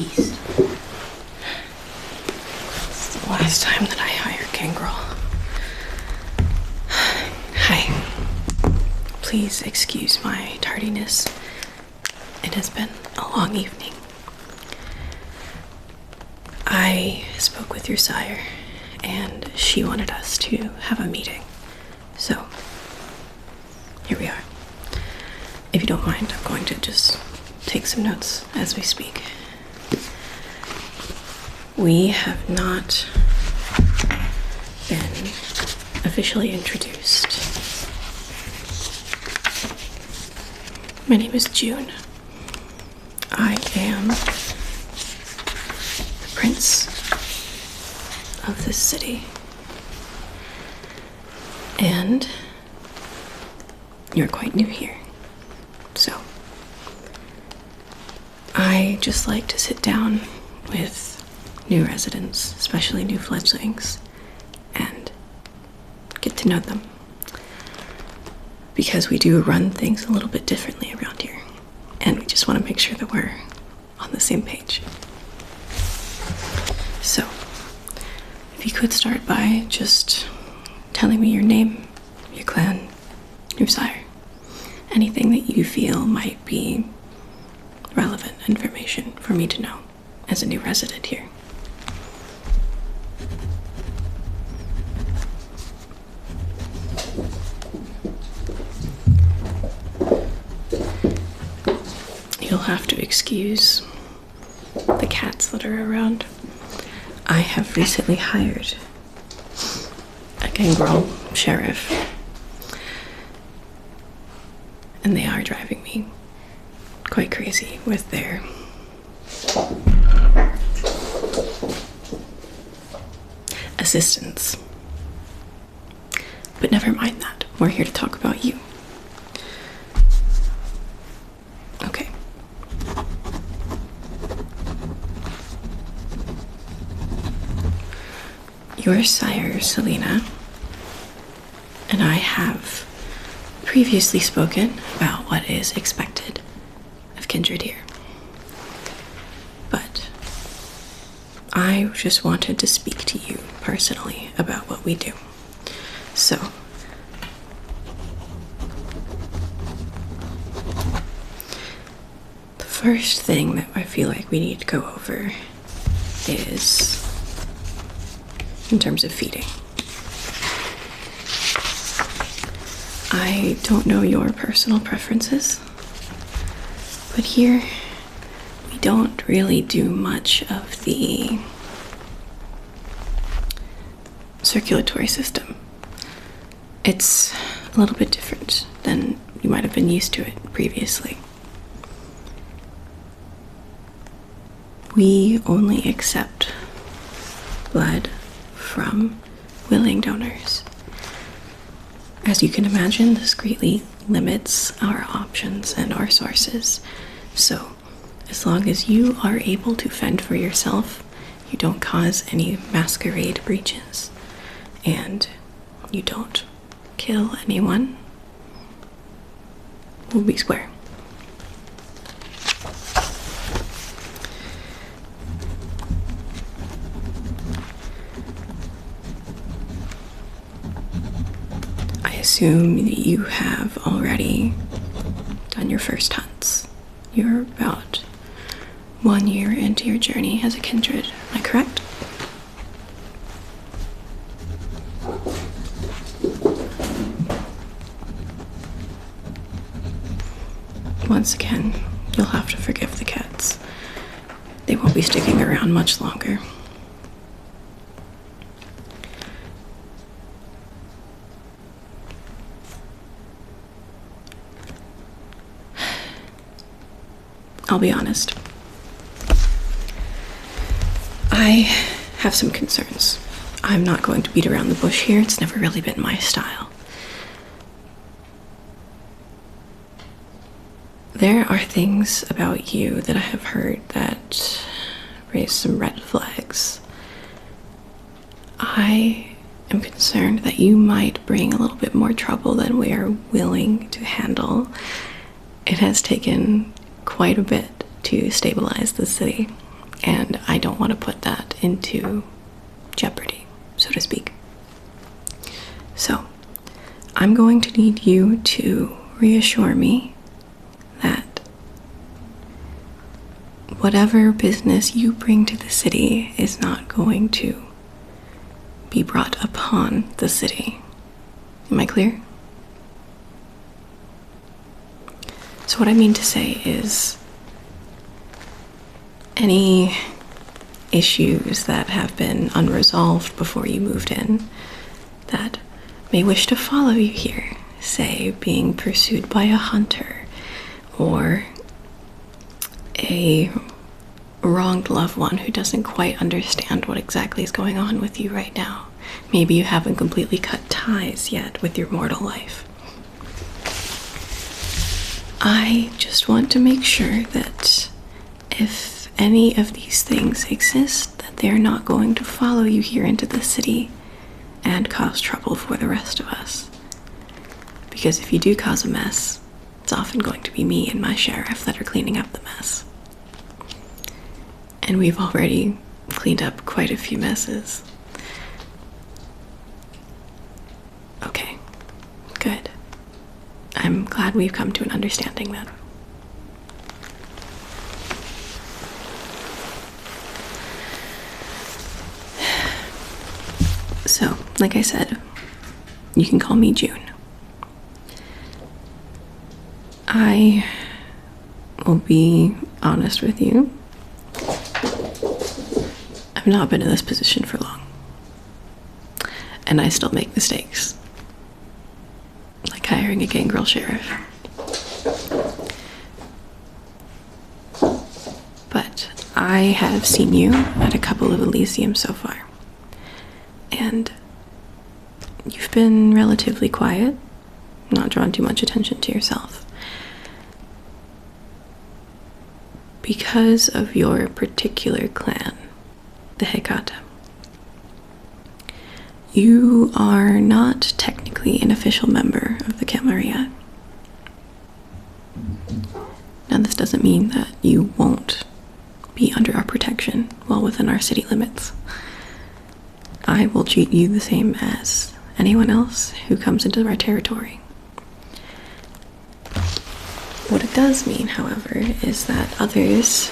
beast. It's the last time that I hire Gangrel. Hi. Please excuse my tardiness. It has been a long evening. I spoke with your sire, and she wanted us to have a meeting. So, here we are. If you don't mind, I'm going to just take some notes as we speak. We have not been officially introduced. My name is June. I am the prince of this city. And you're quite new here. So, I just like to sit down with new residents, especially new fledglings, and get to know them. Because we do run things a little bit differently around here, and we just want to make sure that we're on the same page. So, if you could start by just telling me your name, your clan, your sire, anything that you feel might be relevant information for me to know as a new resident here. You'll have to excuse the cats that are around. I have recently hired a Gangrel sheriff, and they are driving me quite crazy with their assistance. But never mind that. We're here to talk about you. Okay. Your sire, Selena, and I have previously spoken about what is expected of kindred here. But I just wanted to speak to you personally about what we do. So, the first thing that I feel like we need to go over is in terms of feeding. I don't know your personal preferences, but here we don't really do much of the circulatory system. It's a little bit different than you might have been used to it previously. We only accept blood from willing donors. As you can imagine, this greatly limits our options and our sources. So, as long as you are able to fend for yourself, you don't cause any masquerade breaches, and you don't kill anyone, we'll be square. I assume that you have already done your first hunts. You're about 1 year into your journey as a kindred, am I correct? Once again, you'll have to forgive the cats. They won't be sticking around much longer. I'll be honest. I have some concerns. I'm not going to beat around the bush here. It's never really been my style. There are things about you that I have heard that raise some red flags. I am concerned that you might bring a little bit more trouble than we are willing to handle. It has taken quite a bit to stabilize the city, And I don't want to put that into jeopardy, so to speak. So, I'm going to need you to reassure me that whatever business you bring to the city is not going to be brought upon the city. Am I clear? So what I mean to say is any issues that have been unresolved before you moved in that may wish to follow you here, say being pursued by a hunter or a wronged loved one who doesn't quite understand what exactly is going on with you right now. Maybe you haven't completely cut ties yet with your mortal life. I just want to make sure that if any of these things exist, that they're not going to follow you here into the city and cause trouble for the rest of us. Because if you do cause a mess, it's often going to be me and my sheriff that are cleaning up the mess. And we've already cleaned up quite a few messes. Okay, good. I'm glad we've come to an understanding then. So, like I said, you can call me June. I will be honest with you. I've not been in this position for long. And I still make mistakes. Like hiring a gangrel sheriff. But I have seen you at a couple of Elysiums so far. And you've been relatively quiet, not drawn too much attention to yourself. Because of your particular clan, the Hecata, you are not technically an official member of the Camarilla. Now, this doesn't mean that you won't be under our protection while within our city limits. I will treat you the same as anyone else who comes into our territory. What it does mean, however, is that others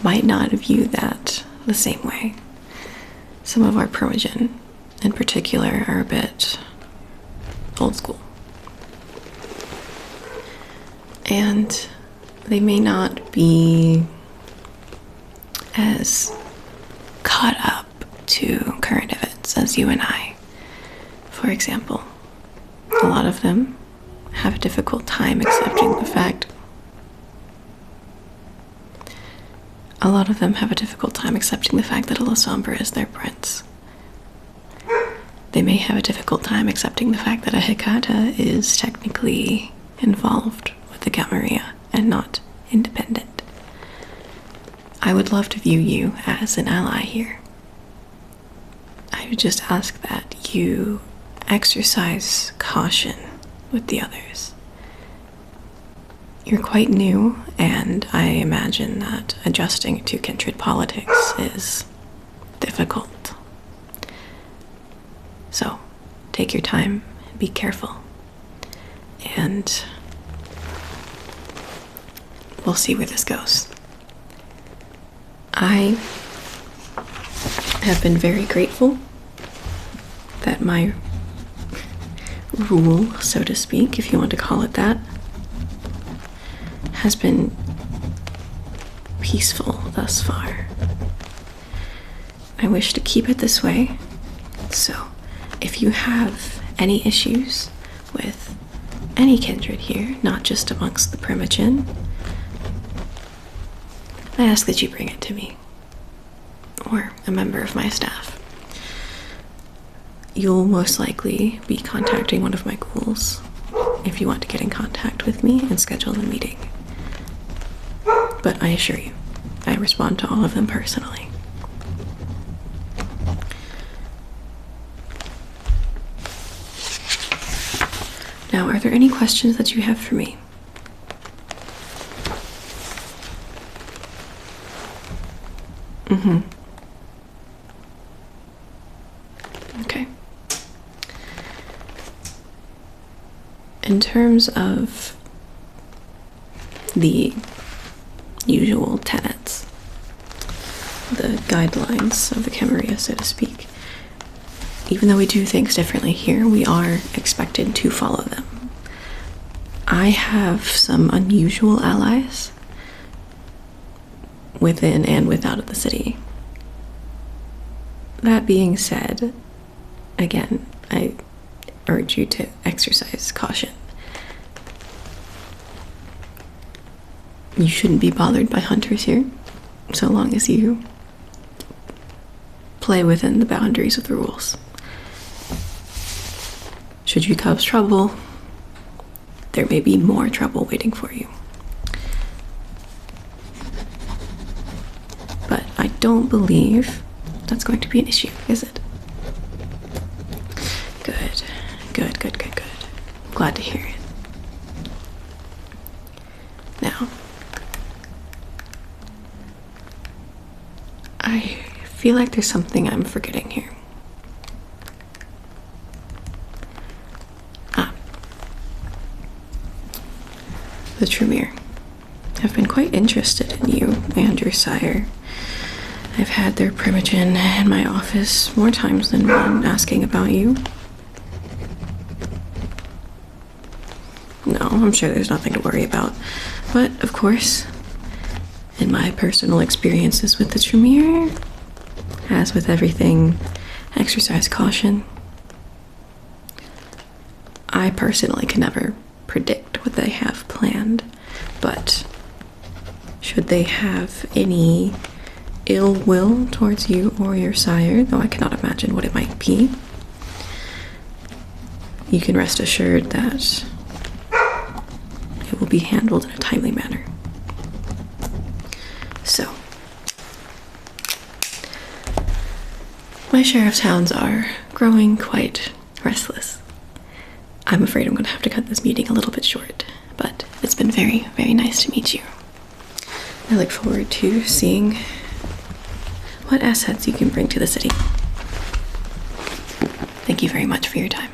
might not view that the same way. Some of our primogen, in particular, are a bit old school. And they may not be as caught up to current events as you and I. For example, a lot of them have a difficult time accepting the fact that Alasombra is their prince. They may have a difficult time accepting the fact that a Hecata is technically involved with the Camarilla and not independent. I would love to view you as an ally here. I would just ask that you exercise caution with the others. You're quite new, and I imagine that adjusting to kindred politics is difficult. So, take your time and be careful. And we'll see where this goes. I have been very grateful that my rule, so to speak, if you want to call it that, has been peaceful thus far. I wish to keep it this way, so if you have any issues with any kindred here, not just amongst the primogen, I ask that you bring it to me, or a member of my staff. You'll most likely be contacting one of my ghouls if you want to get in contact with me and schedule a meeting. But I assure you, I respond to all of them personally. Now, are there any questions that you have for me? Mm-hmm. Okay. In terms of the usual tenets, the guidelines of the Camarilla, so to speak, even though we do things differently here, we are expected to follow them. I have some unusual allies within and without of the city. That being said, again, I urge you to exercise caution. You shouldn't be bothered by hunters here, so long as you play within the boundaries of the rules. Should you cause trouble, there may be more trouble waiting for you. But I don't believe that's going to be an issue, is it? Good. Glad to hear it. Now, I feel like there's something I'm forgetting here. The Tremere. I've been quite interested in you and your sire. I've had their primogen in my office more times than one asking about you. No, I'm sure there's nothing to worry about. But, of course, in my personal experiences with the Tremere, as with everything, exercise caution. I personally can never predict what they have planned, but should they have any ill will towards you or your sire, though I cannot imagine what it might be, you can rest assured that it will be handled in a timely manner. So, my sheriff's hounds are growing quite restless. I'm afraid I'm going to have to cut this meeting a little bit short, but it's been very, very nice to meet you. I look forward to seeing what assets you can bring to the city. Thank you very much for your time.